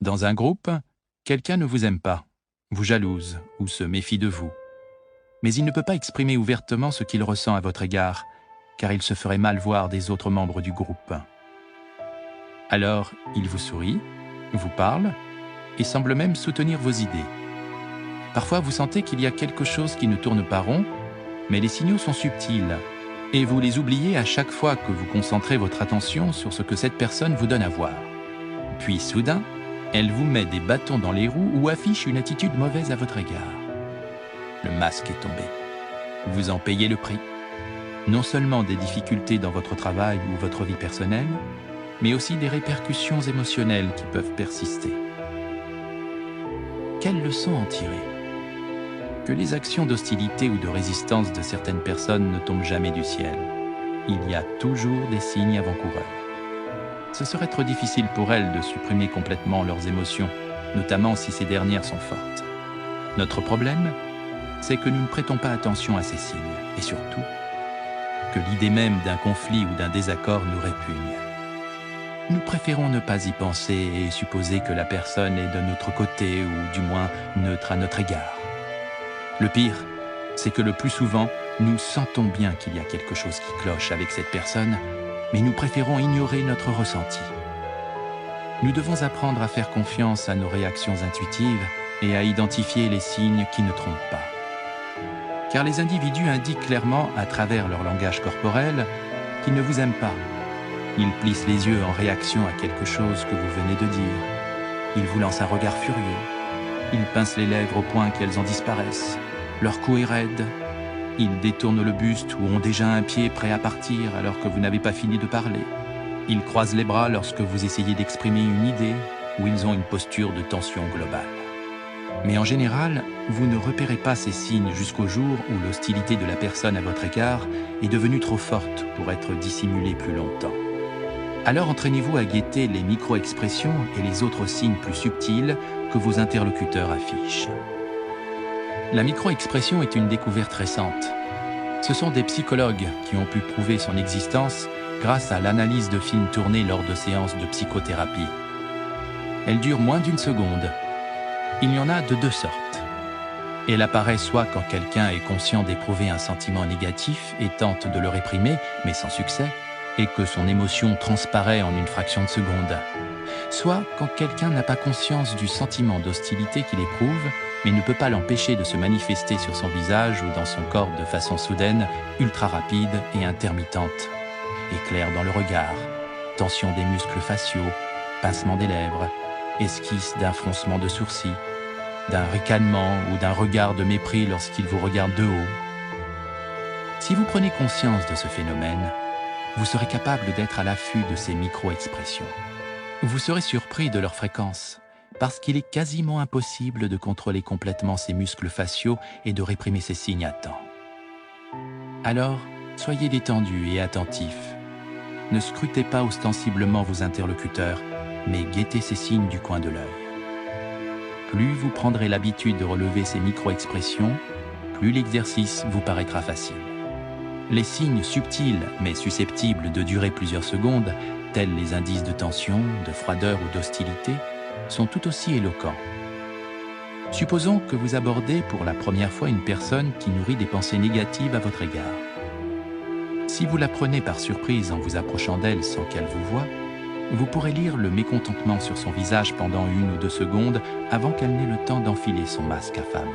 Dans un groupe, quelqu'un ne vous aime pas, vous jalouse ou se méfie de vous. Mais il ne peut pas exprimer ouvertement ce qu'il ressent à votre égard, car il se ferait mal voir des autres membres du groupe. Alors, il vous sourit, vous parle et semble même soutenir vos idées. Parfois, vous sentez qu'il y a quelque chose qui ne tourne pas rond, mais les signaux sont subtils et vous les oubliez à chaque fois que vous concentrez votre attention sur ce que cette personne vous donne à voir. Puis soudain, elle vous met des bâtons dans les roues ou affiche une attitude mauvaise à votre égard. Le masque est tombé. Vous en payez le prix. Non seulement des difficultés dans votre travail ou votre vie personnelle, mais aussi des répercussions émotionnelles qui peuvent persister. Quelle leçon en tirer ? Que les actions d'hostilité ou de résistance de certaines personnes ne tombent jamais du ciel. Il y a toujours des signes avant-coureurs. Ce serait trop difficile pour elles de supprimer complètement leurs émotions, notamment si ces dernières sont fortes. Notre problème, c'est que nous ne prêtons pas attention à ces signes, et surtout, que l'idée même d'un conflit ou d'un désaccord nous répugne. Nous préférons ne pas y penser et supposer que la personne est de notre côté ou du moins neutre à notre égard. Le pire, c'est que le plus souvent, nous sentons bien qu'il y a quelque chose qui cloche avec cette personne, mais nous préférons ignorer notre ressenti. Nous devons apprendre à faire confiance à nos réactions intuitives et à identifier les signes qui ne trompent pas. Car les individus indiquent clairement, à travers leur langage corporel, qu'ils ne vous aiment pas. Ils plissent les yeux en réaction à quelque chose que vous venez de dire. Ils vous lancent un regard furieux. Ils pincent les lèvres au point qu'elles en disparaissent. Leur cou est raide. Ils détournent le buste ou ont déjà un pied prêt à partir alors que vous n'avez pas fini de parler. Ils croisent les bras lorsque vous essayez d'exprimer une idée ou ils ont une posture de tension globale. Mais en général, vous ne repérez pas ces signes jusqu'au jour où l'hostilité de la personne à votre égard est devenue trop forte pour être dissimulée plus longtemps. Alors entraînez-vous à guetter les micro-expressions et les autres signes plus subtils que vos interlocuteurs affichent. La micro-expression est une découverte récente. Ce sont des psychologues qui ont pu prouver son existence grâce à l'analyse de films tournés lors de séances de psychothérapie. Elle dure moins d'une seconde. Il y en a de deux sortes. Elle apparaît soit quand quelqu'un est conscient d'éprouver un sentiment négatif et tente de le réprimer, mais sans succès, et que son émotion transparaît en une fraction de seconde. Soit quand quelqu'un n'a pas conscience du sentiment d'hostilité qu'il éprouve, mais ne peut pas l'empêcher de se manifester sur son visage ou dans son corps de façon soudaine, ultra rapide et intermittente. Éclair dans le regard, tension des muscles faciaux, pincement des lèvres, esquisse d'un froncement de sourcils, d'un ricanement ou d'un regard de mépris lorsqu'il vous regarde de haut. Si vous prenez conscience de ce phénomène, vous serez capable d'être à l'affût de ces micro-expressions. Vous serez surpris de leur fréquence, parce qu'il est quasiment impossible de contrôler complètement ces muscles faciaux et de réprimer ces signes à temps. Alors, soyez détendu et attentif. Ne scrutez pas ostensiblement vos interlocuteurs, mais guettez ces signes du coin de l'œil. Plus vous prendrez l'habitude de relever ces micro-expressions, plus l'exercice vous paraîtra facile. Les signes subtils mais susceptibles de durer plusieurs secondes, tels les indices de tension, de froideur ou d'hostilité, sont tout aussi éloquents. Supposons que vous abordez pour la première fois une personne qui nourrit des pensées négatives à votre égard. Si vous la prenez par surprise en vous approchant d'elle sans qu'elle vous voie, vous pourrez lire le mécontentement sur son visage pendant 1 ou 2 secondes avant qu'elle n'ait le temps d'enfiler son masque affable.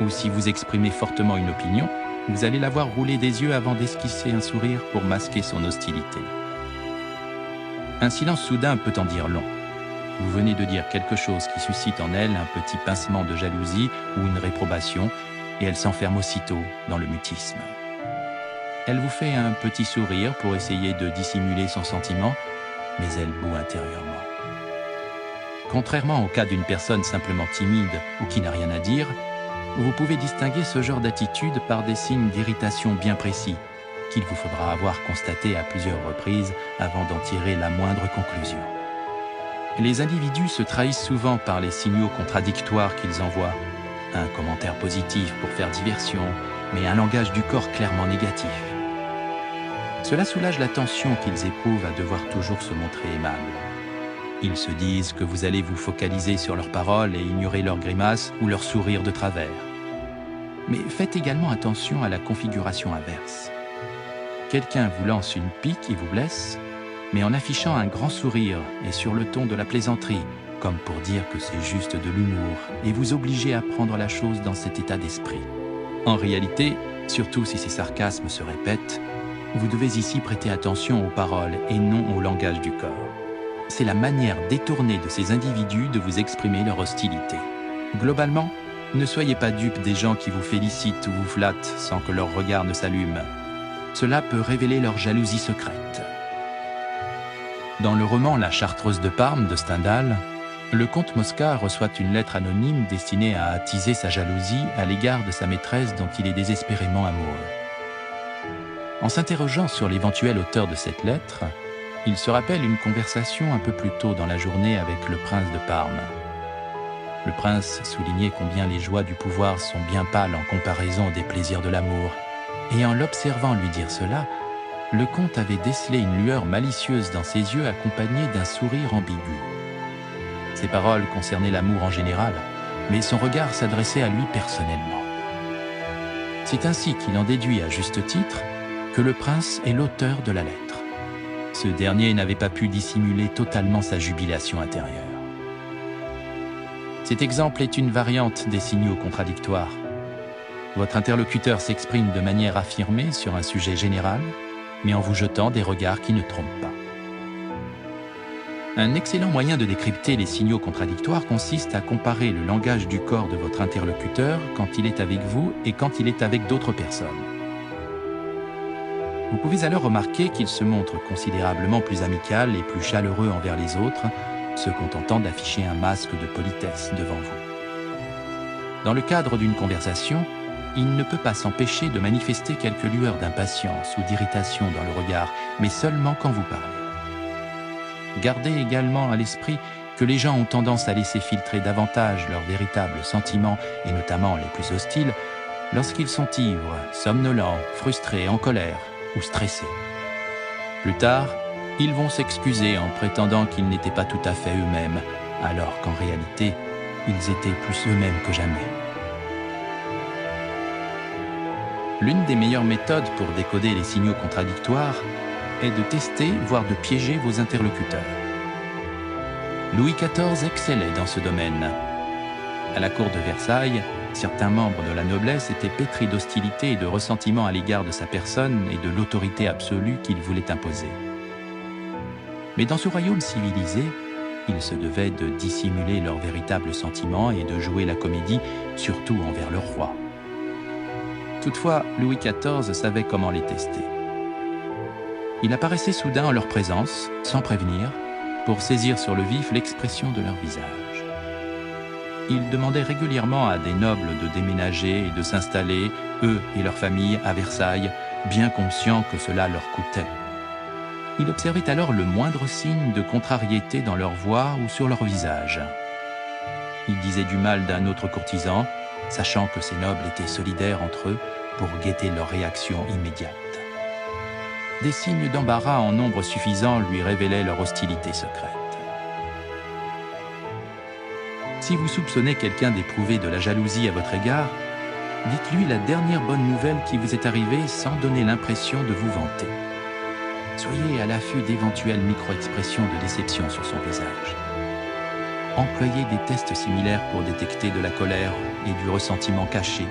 Ou si vous exprimez fortement une opinion, vous allez la voir rouler des yeux avant d'esquisser un sourire pour masquer son hostilité. Un silence soudain peut en dire long. Vous venez de dire quelque chose qui suscite en elle un petit pincement de jalousie ou une réprobation, et elle s'enferme aussitôt dans le mutisme. Elle vous fait un petit sourire pour essayer de dissimuler son sentiment, mais elle bout intérieurement. Contrairement au cas d'une personne simplement timide ou qui n'a rien à dire, vous pouvez distinguer ce genre d'attitude par des signes d'irritation bien précis, qu'il vous faudra avoir constatés à plusieurs reprises avant d'en tirer la moindre conclusion. Les individus se trahissent souvent par les signaux contradictoires qu'ils envoient. Un commentaire positif pour faire diversion, mais un langage du corps clairement négatif. Cela soulage la tension qu'ils éprouvent à devoir toujours se montrer aimables. Ils se disent que vous allez vous focaliser sur leurs paroles et ignorer leurs grimaces ou leurs sourires de travers. Mais faites également attention à la configuration inverse. Quelqu'un vous lance une pique et vous blesse, mais en affichant un grand sourire et sur le ton de la plaisanterie, comme pour dire que c'est juste de l'humour, et vous obliger à prendre la chose dans cet état d'esprit. En réalité, surtout si ces sarcasmes se répètent, vous devez ici prêter attention aux paroles et non au langage du corps. C'est la manière détournée de ces individus de vous exprimer leur hostilité. Globalement, ne soyez pas dupes des gens qui vous félicitent ou vous flattent sans que leur regard ne s'allume. Cela peut révéler leur jalousie secrète. Dans le roman La Chartreuse de Parme de Stendhal, le comte Mosca reçoit une lettre anonyme destinée à attiser sa jalousie à l'égard de sa maîtresse dont il est désespérément amoureux. En s'interrogeant sur l'éventuel auteur de cette lettre, il se rappelle une conversation un peu plus tôt dans la journée avec le prince de Parme. Le prince soulignait combien les joies du pouvoir sont bien pâles en comparaison des plaisirs de l'amour, et en l'observant lui dire cela, le comte avait décelé une lueur malicieuse dans ses yeux accompagnée d'un sourire ambigu. Ces paroles concernaient l'amour en général, mais son regard s'adressait à lui personnellement. C'est ainsi qu'il en déduit à juste titre que le prince est l'auteur de la lettre. Ce dernier n'avait pas pu dissimuler totalement sa jubilation intérieure. Cet exemple est une variante des signaux contradictoires. Votre interlocuteur s'exprime de manière affirmée sur un sujet général, mais en vous jetant des regards qui ne trompent pas. Un excellent moyen de décrypter les signaux contradictoires consiste à comparer le langage du corps de votre interlocuteur quand il est avec vous et quand il est avec d'autres personnes. Vous pouvez alors remarquer qu'il se montre considérablement plus amical et plus chaleureux envers les autres, se contentant d'afficher un masque de politesse devant vous. Dans le cadre d'une conversation, il ne peut pas s'empêcher de manifester quelques lueurs d'impatience ou d'irritation dans le regard, mais seulement quand vous parlez. Gardez également à l'esprit que les gens ont tendance à laisser filtrer davantage leurs véritables sentiments, et notamment les plus hostiles, lorsqu'ils sont ivres, somnolents, frustrés, en colère ou stressés. Plus tard, ils vont s'excuser en prétendant qu'ils n'étaient pas tout à fait eux-mêmes, alors qu'en réalité, ils étaient plus eux-mêmes que jamais. L'une des meilleures méthodes pour décoder les signaux contradictoires est de tester, voire de piéger vos interlocuteurs. Louis XIV excellait dans ce domaine. À la cour de Versailles, certains membres de la noblesse étaient pétris d'hostilité et de ressentiment à l'égard de sa personne et de l'autorité absolue qu'il voulait imposer. Mais dans ce royaume civilisé, il se devait de dissimuler leurs véritables sentiments et de jouer la comédie, surtout envers leur roi. Toutefois, Louis XIV savait comment les tester. Il apparaissait soudain en leur présence, sans prévenir, pour saisir sur le vif l'expression de leur visage. Il demandait régulièrement à des nobles de déménager et de s'installer, eux et leurs familles, à Versailles, bien conscients que cela leur coûtait. Il observait alors le moindre signe de contrariété dans leur voix ou sur leur visage. Il disait du mal d'un autre courtisan, sachant que ces nobles étaient solidaires entre eux pour guetter leur réaction immédiate. Des signes d'embarras en nombre suffisant lui révélaient leur hostilité secrète. Si vous soupçonnez quelqu'un d'éprouver de la jalousie à votre égard, dites-lui la dernière bonne nouvelle qui vous est arrivée sans donner l'impression de vous vanter. Soyez à l'affût d'éventuelles micro-expressions de déception sur son visage. Employez des tests similaires pour détecter de la colère et du ressentiment caché.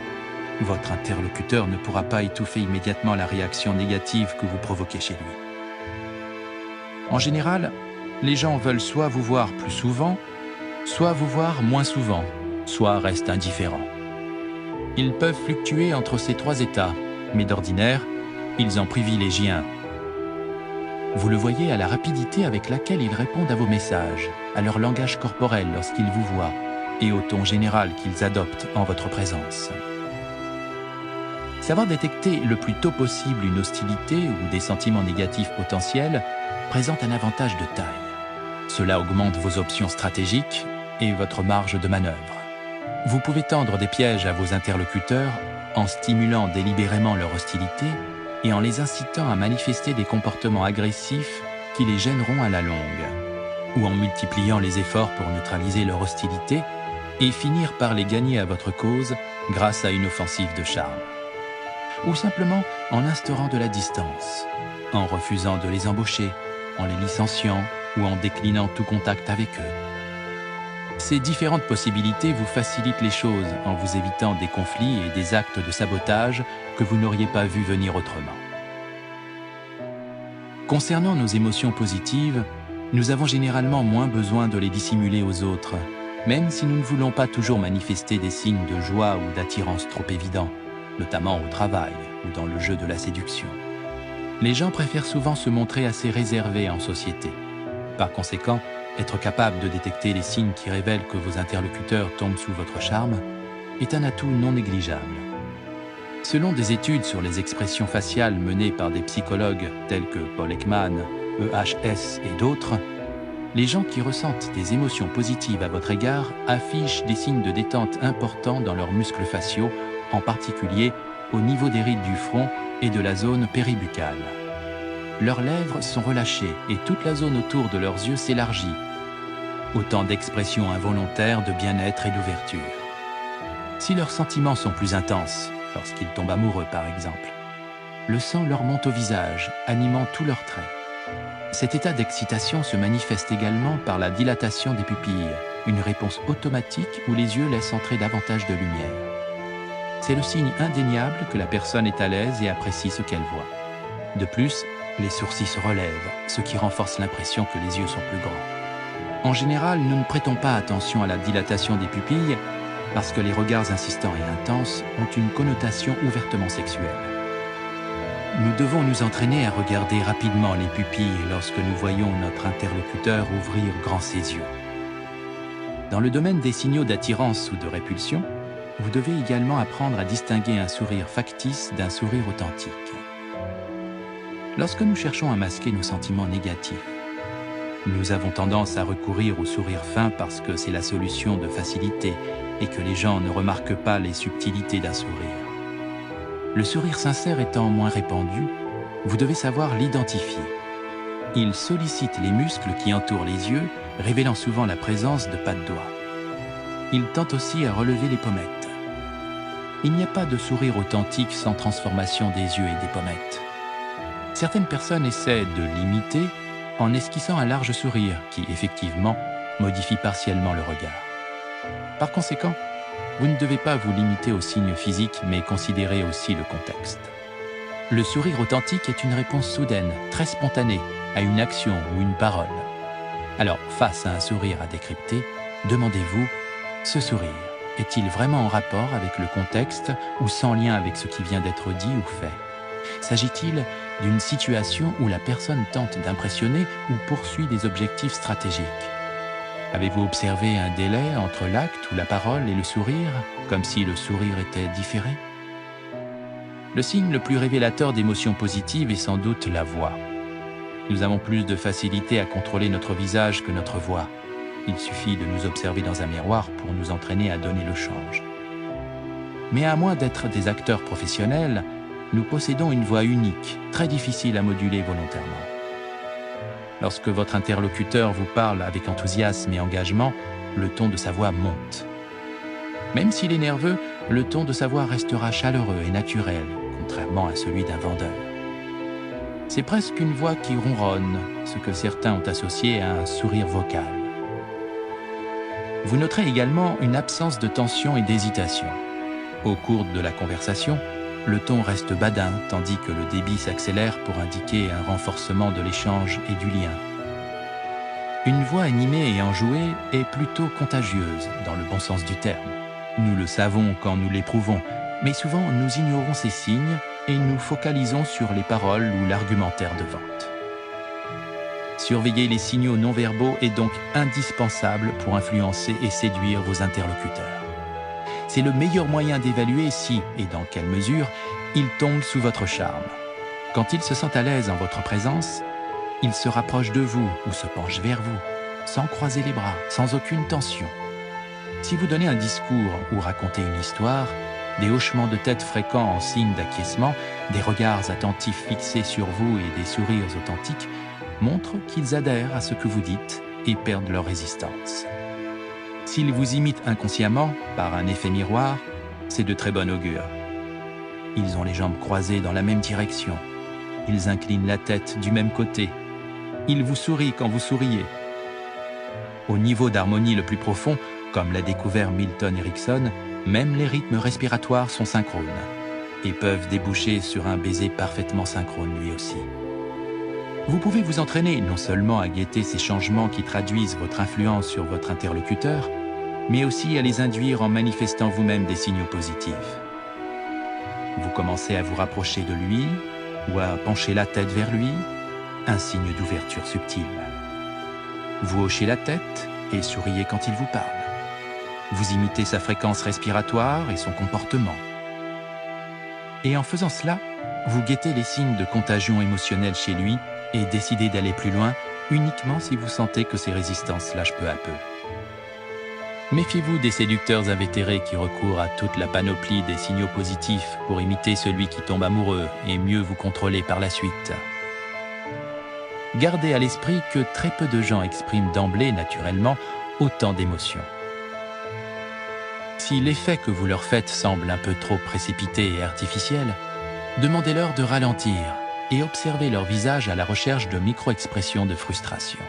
Votre interlocuteur ne pourra pas étouffer immédiatement la réaction négative que vous provoquez chez lui. En général, les gens veulent soit vous voir plus souvent, soit vous voir moins souvent, soit restent indifférents. Ils peuvent fluctuer entre ces trois états, mais d'ordinaire, ils en privilégient un. Vous le voyez à la rapidité avec laquelle ils répondent à vos messages, à leur langage corporel lorsqu'ils vous voient, et au ton général qu'ils adoptent en votre présence. Savoir détecter le plus tôt possible une hostilité ou des sentiments négatifs potentiels présente un avantage de taille. Cela augmente vos options stratégiques et votre marge de manœuvre. Vous pouvez tendre des pièges à vos interlocuteurs en stimulant délibérément leur hostilité et en les incitant à manifester des comportements agressifs qui les gêneront à la longue. ou en multipliant les efforts pour neutraliser leur hostilité et finir par les gagner à votre cause grâce à une offensive de charme. Ou simplement en instaurant de la distance, en refusant de les embaucher, en les licenciant ou en déclinant tout contact avec eux. Ces différentes possibilités vous facilitent les choses en vous évitant des conflits et des actes de sabotage que vous n'auriez pas vu venir autrement. Concernant nos émotions positives, nous avons généralement moins besoin de les dissimuler aux autres, même si nous ne voulons pas toujours manifester des signes de joie ou d'attirance trop évidents, notamment au travail ou dans le jeu de la séduction. Les gens préfèrent souvent se montrer assez réservés en société. Par conséquent, être capable de détecter les signes qui révèlent que vos interlocuteurs tombent sous votre charme est un atout non négligeable. Selon des études sur les expressions faciales menées par des psychologues tels que Paul Ekman, EHS et d'autres, les gens qui ressentent des émotions positives à votre égard affichent des signes de détente importants dans leurs muscles faciaux, en particulier au niveau des rides du front et de la zone péribuccale. Leurs lèvres sont relâchées et toute la zone autour de leurs yeux s'élargit. Autant d'expressions involontaires de bien-être et d'ouverture. Si leurs sentiments sont plus intenses, lorsqu'ils tombent amoureux par exemple, le sang leur monte au visage, animant tous leurs traits. Cet état d'excitation se manifeste également par la dilatation des pupilles, une réponse automatique où les yeux laissent entrer davantage de lumière. C'est le signe indéniable que la personne est à l'aise et apprécie ce qu'elle voit. De plus, les sourcils se relèvent, ce qui renforce l'impression que les yeux sont plus grands. En général, nous ne prêtons pas attention à la dilatation des pupilles parce que les regards insistants et intenses ont une connotation ouvertement sexuelle. Nous devons nous entraîner à regarder rapidement les pupilles lorsque nous voyons notre interlocuteur ouvrir grand ses yeux. Dans le domaine des signaux d'attirance ou de répulsion, vous devez également apprendre à distinguer un sourire factice d'un sourire authentique. Lorsque nous cherchons à masquer nos sentiments négatifs, nous avons tendance à recourir au sourire fin parce que c'est la solution de facilité et que les gens ne remarquent pas les subtilités d'un sourire. Le sourire sincère étant moins répandu, vous devez savoir l'identifier. Il sollicite les muscles qui entourent les yeux, révélant souvent la présence de pas de doigts. Il tente aussi à relever les pommettes. Il n'y a pas de sourire authentique sans transformation des yeux et des pommettes. Certaines personnes essaient de l'imiter en esquissant un large sourire qui, effectivement, modifie partiellement le regard. Par conséquent, vous ne devez pas vous limiter aux signes physiques, mais considérer aussi le contexte. Le sourire authentique est une réponse soudaine, très spontanée, à une action ou une parole. Alors, face à un sourire à décrypter, demandez-vous, ce sourire est-il vraiment en rapport avec le contexte ou sans lien avec ce qui vient d'être dit ou fait? S'agit-il d'une situation où la personne tente d'impressionner ou poursuit des objectifs stratégiques? Avez-vous observé un délai entre l'acte ou la parole et le sourire, comme si le sourire était différé? Le signe le plus révélateur d'émotions positives est sans doute la voix. Nous avons plus de facilité à contrôler notre visage que notre voix. Il suffit de nous observer dans un miroir pour nous entraîner à donner le change. Mais à moins d'être des acteurs professionnels, nous possédons une voix unique, très difficile à moduler volontairement. Lorsque votre interlocuteur vous parle avec enthousiasme et engagement, le ton de sa voix monte. Même s'il est nerveux, le ton de sa voix restera chaleureux et naturel, contrairement à celui d'un vendeur. C'est presque une voix qui ronronne, ce que certains ont associé à un sourire vocal. Vous noterez également une absence de tension et d'hésitation. Au cours de la conversation, le ton reste badin, tandis que le débit s'accélère pour indiquer un renforcement de l'échange et du lien. Une voix animée et enjouée est plutôt contagieuse, dans le bon sens du terme. Nous le savons quand nous l'éprouvons, mais souvent nous ignorons ces signes et nous focalisons sur les paroles ou l'argumentaire de vente. Surveiller les signaux non-verbaux est donc indispensable pour influencer et séduire vos interlocuteurs. C'est le meilleur moyen d'évaluer si, et dans quelle mesure, ils tombent sous votre charme. Quand ils se sentent à l'aise en votre présence, ils se rapprochent de vous ou se penchent vers vous, sans croiser les bras, sans aucune tension. Si vous donnez un discours ou racontez une histoire, des hochements de tête fréquents en signe d'acquiescement, des regards attentifs fixés sur vous et des sourires authentiques montrent qu'ils adhèrent à ce que vous dites et perdent leur résistance. S'ils vous imitent inconsciemment, par un effet miroir, c'est de très bon augure. Ils ont les jambes croisées dans la même direction. Ils inclinent la tête du même côté. Ils vous sourient quand vous souriez. Au niveau d'harmonie le plus profond, comme l'a découvert Milton Erickson, même les rythmes respiratoires sont synchrones et peuvent déboucher sur un baiser parfaitement synchrone lui aussi. Vous pouvez vous entraîner non seulement à guetter ces changements qui traduisent votre influence sur votre interlocuteur, mais aussi à les induire en manifestant vous-même des signaux positifs. Vous commencez à vous rapprocher de lui ou à pencher la tête vers lui, un signe d'ouverture subtile. Vous hochez la tête et souriez quand il vous parle. Vous imitez sa fréquence respiratoire et son comportement. Et en faisant cela, vous guettez les signes de contagion émotionnelle chez lui et décidez d'aller plus loin uniquement si vous sentez que ces résistances lâchent peu à peu. Méfiez-vous des séducteurs invétérés qui recourent à toute la panoplie des signaux positifs pour imiter celui qui tombe amoureux et mieux vous contrôler par la suite. Gardez à l'esprit que très peu de gens expriment d'emblée, naturellement, autant d'émotions. Si l'effet que vous leur faites semble un peu trop précipité et artificiel, demandez-leur de ralentir et observez leur visage à la recherche de micro-expressions de frustration.